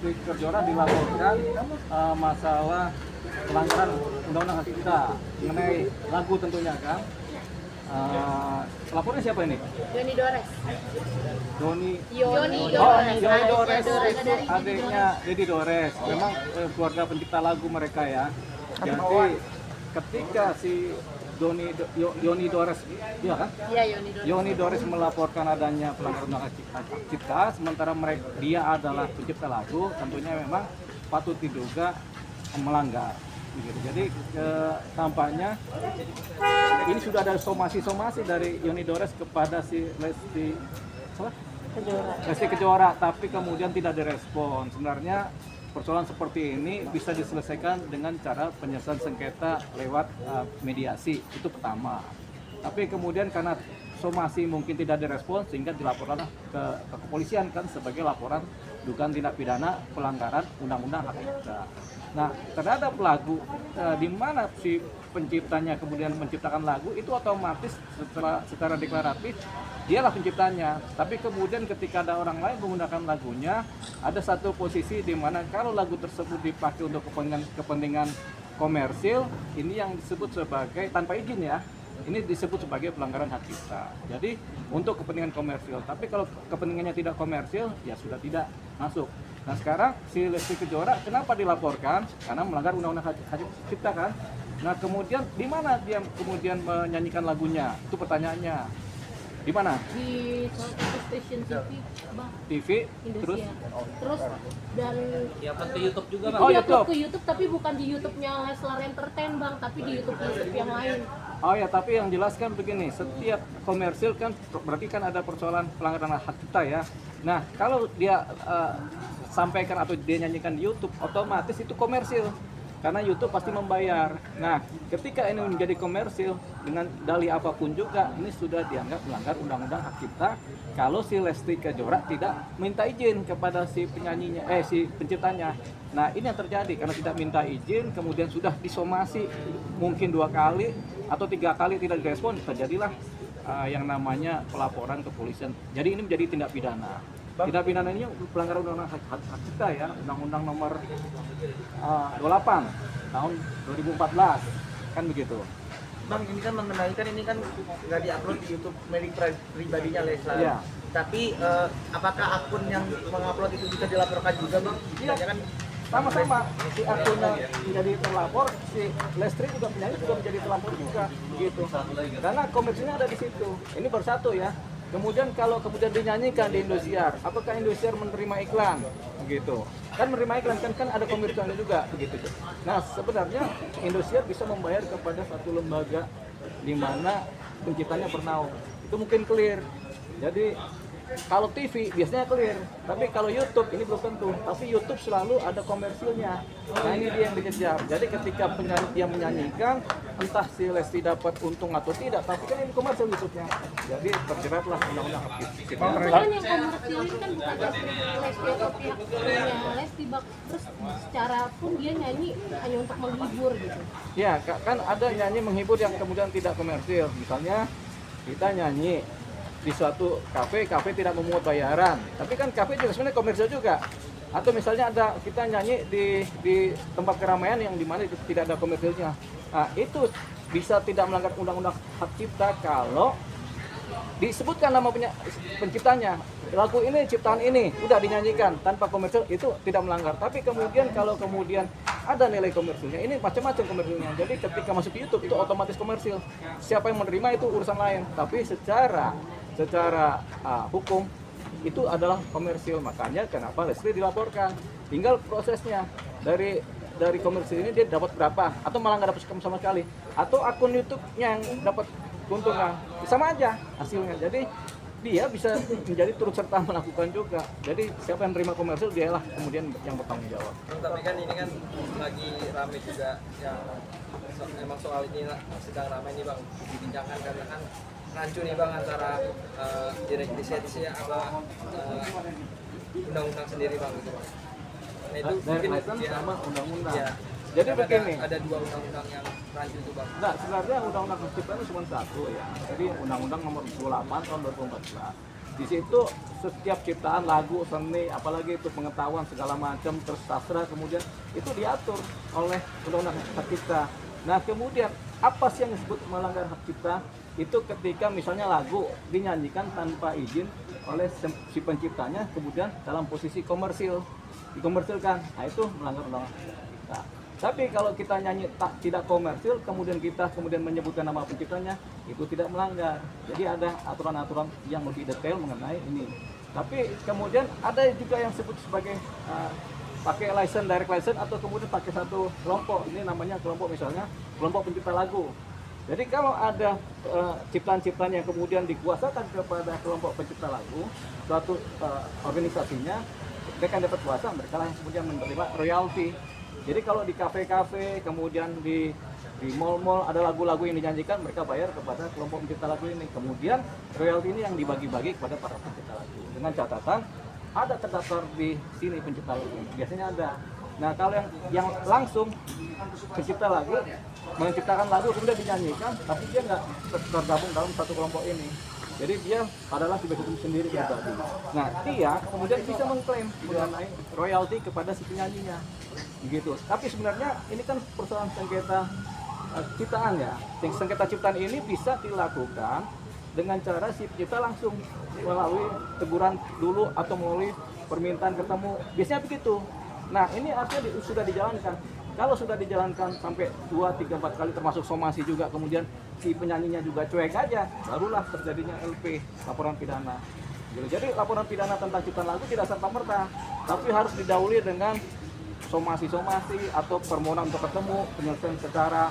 Lesti Kejora dilaporkan masalah pelanggaran undang-undang hak cipta mengenai lagu tentunya kan. Pelapornya siapa ini? Yoni Dores. Yoni Yoni Dores itu adiknya Dedi Dores. Memang keluarga pencipta lagu mereka ya. Jadi ketika si Yoni Dores, iya kan? Iya, Yoni Dores. Yoni Dores melaporkan adanya pelanggaran undang-undang hak cipta, sementara dia adalah pencipta lagu, tentunya memang patut diduga melanggar. Begitu. Jadi tampaknya ini sudah ada somasi dari Yoni Dores kepada si Lesti Kejora, tapi kemudian tidak direspon. Sebenarnya persoalan seperti ini bisa diselesaikan dengan cara penyelesaian sengketa lewat mediasi, itu pertama. Tapi kemudian karena somasi mungkin tidak direspon sehingga dilaporkan ke kepolisian kan sebagai laporan dugaan tindak pidana pelanggaran undang-undang hak cipta. Nah, terhadap lagu di mana si penciptanya kemudian menciptakan lagu itu otomatis secara deklaratif dialah penciptanya. Tapi kemudian ketika ada orang lain menggunakan lagunya, ada satu posisi di mana kalau lagu tersebut dipakai untuk kepentingan komersil, ini yang disebut sebagai tanpa izin ya. Ini disebut sebagai pelanggaran hak cipta. Jadi untuk kepentingan komersil, tapi kalau kepentingannya tidak komersil, ya sudah tidak masuk. Nah sekarang si Lesti Kejora kenapa dilaporkan? Karena melanggar undang-undang hak cipta kan. Nah kemudian di mana dia kemudian menyanyikan lagunya? Itu pertanyaannya. Di mana? Di salah satu stasiun TV, Bang. TV, terus dan ya ke YouTube juga, Bang. Oh, iya, YouTube. ke YouTube, tapi bukan di YouTube-nya Leslar Entertain, Bang, tapi di YouTube yang lain. Oh ya, tapi yang jelas kan begini, setiap komersil kan berarti kan ada persoalan pelanggaran hak cipta ya. Nah, kalau dia sampaikan atau dia nyanyikan di YouTube, otomatis itu komersil. Karena YouTube pasti membayar. Nah, ketika ini menjadi komersil dengan dalih apapun juga, ini sudah dianggap melanggar undang-undang hak cipta. Kalau si Lesti Kejora tidak minta izin kepada si penyanyinya, si penciptanya. Nah, ini yang terjadi karena tidak minta izin, kemudian sudah disomasi mungkin 2 kali atau 3 kali tidak direspon, terjadilah yang namanya pelaporan ke kepolisian. Jadi ini menjadi tindak pidana. Tindak pidana ini pelanggaran undang-undang hak cipta ya, Undang-Undang Nomor 28 tahun 2014 kan begitu. Bang, ini kan mengenai kan ini kan nggak diupload di YouTube milik pribadinya Leslar. Iya. Tapi apakah akun yang mengupload itu bisa dilaporkan juga, Bang? Iya. Kan Sama-sama si akunnya menjadi terlapor, si Lesti juga penyanyi juga menjadi terlapor juga gitu. Karena komersinya ada di situ. Ini baru satu ya. Kemudian kalau kemudian dinyanyikan di Indosiar, apakah Indosiar menerima iklan? Begitu. Kan menerima iklan kan ada komersialnya juga begitu. Nah, sebenarnya Indosiar bisa membayar kepada satu lembaga di mana penciptanya bernaung. Itu mungkin clear. Jadi kalau TV biasanya clear, tapi kalau YouTube ini belum tentu. Tapi YouTube selalu ada komersilnya. Nah ini dia yang dikejar. Jadi ketika dia menyanyikan, entah si Lesti dapat untung atau tidak, tapi kan ini komersil YouTube-nya. Jadi terjeratlah undang-undang hak cipta. Kan yang komersil ini kan bukan Lesti atau pihaknya Lesti, Bang. Terus secara pun dia nyanyi hanya untuk menghibur gitu. Ya, kan ada nyanyi menghibur yang kemudian tidak komersil. Misalnya kita nyanyi di suatu kafe tidak memungut bayaran, tapi kan kafe juga sebenarnya komersial juga. Atau misalnya ada kita nyanyi di tempat keramaian yang dimana itu tidak ada komersilnya. Nah, itu bisa tidak melanggar undang-undang hak cipta kalau disebutkan nama penciptanya. Lagu ini ciptaan ini udah dinyanyikan tanpa komersil, itu tidak melanggar. Tapi kemudian kalau kemudian ada nilai komersilnya, ini macam-macam komersilnya. Jadi ketika masuk ke YouTube itu otomatis komersil. Siapa yang menerima itu urusan lain. Tapi secara hukum itu adalah komersil. Makanya kenapa Lesti dilaporkan. Tinggal prosesnya dari komersil ini dia dapat berapa atau malah nggak dapat sama sekali, atau akun YouTube-nya yang dapat keuntungan, sama aja hasilnya. Jadi dia bisa menjadi turut serta melakukan juga. Jadi siapa yang terima komersil dialah kemudian yang bertanggung jawab. Tapi kan ini kan lagi ramai juga yang emang soal ini sedang ramai nih, Bang, dibincangkan karena kan rancu nih, Bang, antara direksi apa undang-undang sendiri, Bang, gitu, Bang. Nah itu mungkin sama undang-undang. Ya. Jadi begini, ada 2 undang-undang yang rancu itu, Bang. Nah, sebenarnya undang-undang hak cipta itu cuma satu ya. Jadi undang-undang nomor 28 tahun 2014. Di situ setiap ciptaan lagu, seni, apalagi itu pengetahuan segala macam, terus sastra, kemudian itu diatur oleh undang-undang hak cipta. Nah kemudian apa sih yang disebut melanggar hak cipta? Itu ketika misalnya lagu dinyanyikan tanpa izin oleh si penciptanya, kemudian dalam posisi dikomersilkan, nah itu melanggar undang-undang hak cipta. Tapi kalau kita nyanyi tidak komersil, kemudian kita menyebutkan nama penciptanya, itu tidak melanggar. Jadi ada aturan-aturan yang lebih detail mengenai ini. Tapi kemudian ada juga yang disebut sebagai pakai license, direct license, atau kemudian pakai satu kelompok. Ini namanya kelompok, misalnya kelompok pencipta lagu. Jadi kalau ada ciptaan-ciptaan yang kemudian dikuasakan kepada kelompok pencipta lagu, suatu organisasinya, mereka dapat kuasa, mereka lah yang kemudian menerima royalti. Jadi kalau di kafe-kafe, kemudian di mall-mall ada lagu-lagu yang dinyanyikan, mereka bayar kepada kelompok pencipta lagu ini. Kemudian royalti ini yang dibagi-bagi kepada para pencipta lagu. Dengan catatan ada terdaftar di sini pencipta lagu. Biasanya ada. Nah kalau yang langsung pencipta lagu menciptakan lagu kemudian dinyanyikan, tapi dia nggak tergabung dalam satu kelompok ini. Jadi dia adalah subjek sendiri pribadi. Nah dia kemudian bisa mengklaim mengenai royalti kepada si penyanyinya, begitu. Tapi sebenarnya ini kan persoalan sengketa ciptaan ya. Sengketa ciptaan ini bisa dilakukan dengan cara si pencipta langsung melalui teguran dulu atau melalui permintaan ketemu. Biasanya begitu. Nah ini artinya sudah dijalankan. Kalau sudah dijalankan sampai 2, 3, 4 kali termasuk somasi juga, kemudian si penyanyinya juga cuek aja, barulah terjadinya LP, laporan pidana. Jadi laporan pidana tentang ciptaan lagu tidak serta-merta, tapi harus didahului dengan somasi-somasi atau permohonan untuk ketemu, penyelesaian secara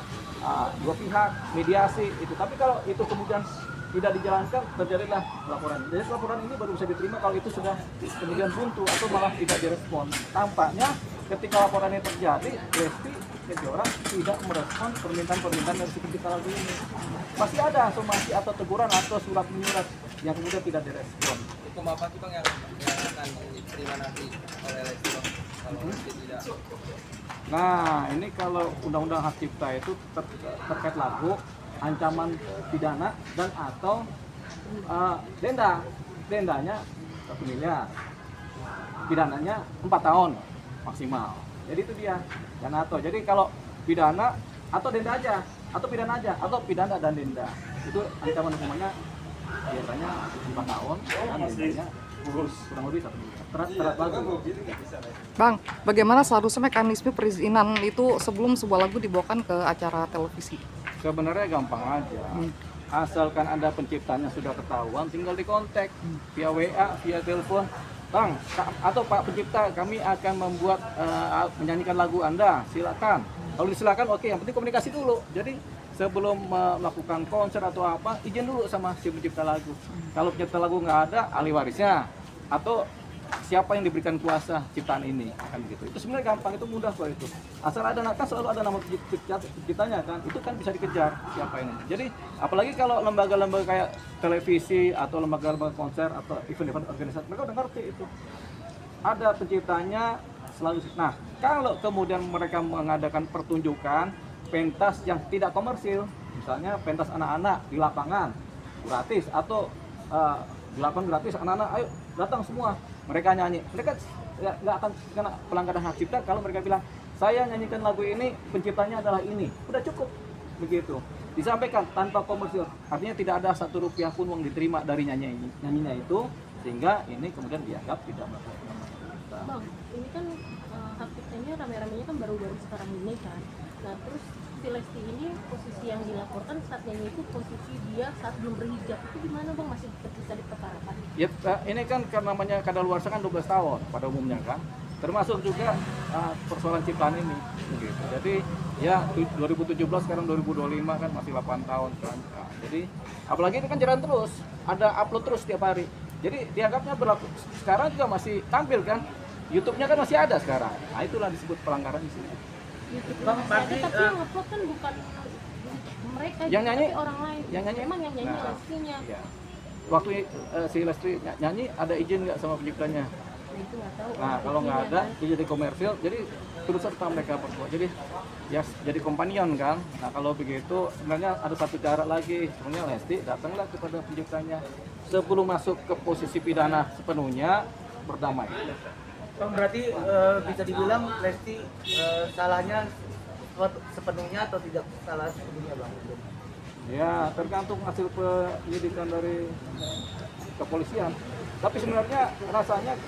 dua pihak, mediasi itu. Tapi kalau itu kemudian tidak dijalankan, terjadilah laporan. Jadi laporan ini baru bisa diterima kalau itu sudah kemudian buntu atau malah tidak direspon. Tampaknya ketika laporan ini terjadi, Lesti Kejora tidak merespon permintaan-permintaan dari si pencipta lagu ini. Masih ada somasi atau teguran atau surat menyurat yang kemudian tidak direspon. Hukum apa sih bang yang akan diterima nanti oleh Lesti bang? Kalau Lesti tidak. Nah ini kalau undang-undang hak cipta itu terkait lagu, ancaman pidana dan atau dendanya 1 miliar, pidananya 4 tahun maksimal. Jadi itu dia dana atau. Jadi kalau pidana atau denda aja, atau pidana aja, atau pidana dan denda, itu ancaman hukumannya biasanya 5 tahun dan dendanya kurang lebih 1 miliar. Terhadap lagu. Bang, bagaimana seharusnya mekanisme perizinan itu sebelum sebuah lagu dibawakan ke acara televisi? Sebenarnya gampang aja. Asalkan ada penciptanya sudah ketahuan, tinggal dikontak via WA, via telepon. Bang, atau Pak Pencipta, kami akan membuat menyanyikan lagu Anda, silakan. Kalau disilakan, oke, yang penting komunikasi dulu. Jadi sebelum melakukan konser atau apa, izin dulu sama si pencipta lagu. Kalau pencipta lagu nggak ada, ahli warisnya atau siapa yang diberikan kuasa ciptaan ini, kan gitu. Itu sebenarnya gampang, itu mudah kok itu. Asal ada kan selalu ada nama penciptanya kan, itu kan bisa dikejar siapa ini. Jadi apalagi kalau lembaga-lembaga kayak televisi atau lembaga-lembaga konser atau event-event organisasi, mereka udah ngerti itu. Ada penciptanya selalu. Nah, kalau kemudian mereka mengadakan pertunjukan pentas yang tidak komersil, misalnya pentas anak-anak di lapangan gratis atau lapangan gratis, anak-anak ayo datang semua, mereka nyanyi, mereka nggak akan kena pelanggaran hak cipta kalau mereka bilang saya nyanyikan lagu ini, penciptanya adalah ini, udah cukup begitu. Disampaikan tanpa komersil, artinya tidak ada 1 rupiah pun uang diterima dari nyanyinya itu, sehingga ini kemudian dianggap tidak melanggar hak cipta. Bang, ini kan hak ciptanya rame-ramenya kan baru-baru sekarang ini kan. Nah terus si Lesti ini posisi yang dilaporkan saat nyanyi itu posisi dia saat belum berhijab, itu gimana bang, masih bisa diperkarakan? Ya, ini kan karena namanya kadaluarsa kan 12 tahun pada umumnya kan, termasuk juga persoalan ciptaan ini gitu. Jadi ya 2017 sekarang 2025 kan masih 8 tahun kan. Nah, jadi apalagi itu kan jalan terus, ada upload terus tiap hari. Jadi dianggapnya berlaku, sekarang juga masih tampil kan, YouTube-nya kan masih ada sekarang. Nah itulah disebut pelanggaran di sini. Bang, tapi yang upload kan bukan mereka yang nyanyi, tapi orang lain. yang nyanyi, memang yang nyanyi nah, Lestinya. iya. Waktu si Lesti nyanyi ada izin nggak sama penciptanya? Nah itu nggak tahu. Nah kalau nggak ada, itu jadi komersil, jadi turut serta mereka berdua. Jadi ya jadi kompanion kan. Nah kalau begitu sebenarnya ada satu cara lagi. Sebenarnya Lesti datanglah kepada penciptanya sebelum masuk ke posisi pidana sepenuhnya, berdamai. Bang, berarti bisa dibilang Lesti salahnya sepenuhnya atau tidak salah sepenuhnya, Bang? Ya tergantung hasil penyelidikan dari kepolisian. Tapi sebenarnya rasanya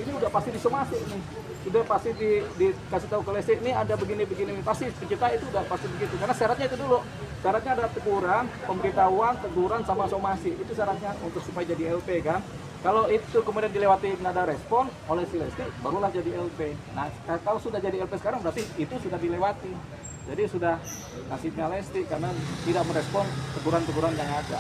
ini udah pasti disomasi nih, udah pasti dikasih tahu ke Lesti ini ada begini-begini, pasti pencipta itu udah pasti begitu. Karena syaratnya itu dulu, syaratnya ada teguran, pemberitahuan, teguran sama somasi, itu syaratnya untuk supaya jadi LP kan. Kalau itu kemudian dilewati nggak ada respon oleh si Lesti, barulah jadi LP. Nah kalau sudah jadi LP sekarang berarti itu sudah dilewati. Jadi sudah nasibnya Lesti karena tidak merespon teguran-teguran yang ada.